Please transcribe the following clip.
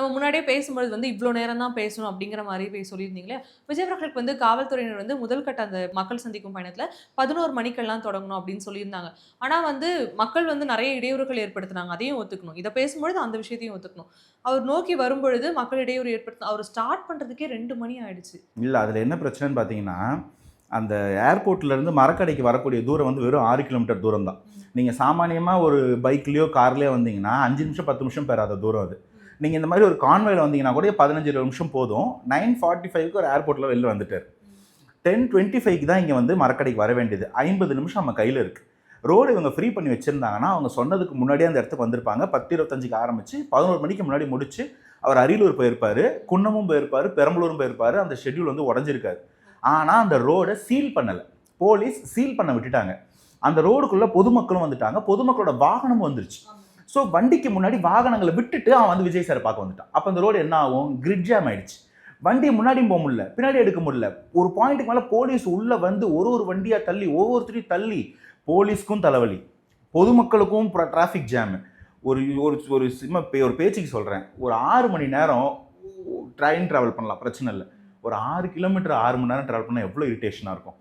நம்ம முன்னாடியே பேசும்பொழுது வந்து இவ்ளோ நேரம் தான் பேசணும் அப்படிங்கிற மாரி சொல்லியிருந்தீங்களே. விஜய் அவர்களுக்கு வந்து காவல்துறையினர் வந்து முதல் கட்ட அந்த மக்கள் சந்திக்கும் பயணத்துல 11 மணிக்கெல்லாம் தொடங்கணும் அப்படின்னு சொல்லியிருந்தாங்க. ஆனா வந்து மக்கள் வந்து நெறைய இடையூறுகள் ஏற்படுத்துனாங்க. அதையும் ஒத்துக்கணும். இத பேசும்பொழுது அந்த விஷயத்தையும் ஒத்துக்கணும். அவர் நோக்கி வரும்பொழுது மக்கள் இடையூறு அவர் ஸ்டார்ட் பண்றதுக்கே 2 மணி ஆயிடுச்சு. இல்ல அதில என்ன பிரச்சனைன்னு பார்த்தீங்கன்னா, அந்த ஏர்போர்ட்லேருந்து மரக்கடைக்கு வரக்கூடிய தூரம் வந்து வெறும் 6 கிலோமீட்டர் தூரம் தான். நீங்க சாமானியமா ஒரு பைக்லயோ, கார்லயோ வந்தீங்கன்னா 5 நிமிஷம், 10 நிமிஷம் பெறாத தூரம் அது. நீங்க இந்த மாரி ஒரு கான்வாய்ல வந்தீங்கன்னா கூட 15, 20 நிமிஷம் போதும். 9:45க்கு ஒரு ஏர்போர்ட்ல வெளில வந்துட்டாரு. 10:25க்கு தான் இங்க வந்து மரக்கடைக்கு வர வேண்டியது. 50 நிமிஷம் நம்ம கையில இருக்கு. ரோடு இவங்க ஃப்ரீ பண்ணி வச்சிருந்தாங்கன்னா, அவங்க சொன்னதுக்கு முன்னாடியே அந்த இடத்துக்கு வந்திருப்பாங்க. 10:25க்கு ஆரம்பிச்சு 11 மணிக்கு முன்னாடி முடிச்சு, அவர் அரியலூர் போயிருப்பாரு, குன்னமும் போயிருப்பாரு, பெரம்பலூரும் போயிருப்பாரு. அந்த ஷெட்யூல் வந்து உடைஞ்சிருக்காது. ஆனா அந்த ரோட சீல் பண்ணல. போலீஸ் சீல் பண்ண விட்டுட்டாங்க. அந்த ரோடுக்குள்ள பொதுமக்களும் வந்துட்டாங்க. பொதுமக்களோட வாகனமும் வந்துருச்சு. ஸோ வண்டிக்கு முன்னாடி வாகனங்களை விட்டுட்டு அவன் வந்து விஜய் சாரை பார்க்க வந்துட்டான். அப்போ அந்த ரோடு என்ன ஆகும்? கிரிட் ஜாம் ஆயிடுச்சு. வண்டியை முன்னாடியும் போக முடியல, பின்னாடி எடுக்க முடியல. ஒரு பாயிண்ட்டுக்கு மேலே போலீஸ் உள்ள வந்து ஒரு வண்டியா தள்ளி ஒவ்வொருத்தரையும் தள்ளி போலீஸ்க்கும் தலைவலி, பொதுமக்களுக்கும் டிராஃபிக் ஜாமு. ஒரு ஒரு ஒரு ஒரு பேச்சுக்கு சொல்கிறேன், ஒரு 6 மணி நேரம் ட்ரெயின் ட்ராவல் பண்ணலாம், பிரச்சனை இல்லை. ஒரு 6 கிலோமீட்டர் 6 மணி நேரம் ட்ராவல் பண்ணால் எவ்வளோ இரிட்டேஷனாக இருக்கும்.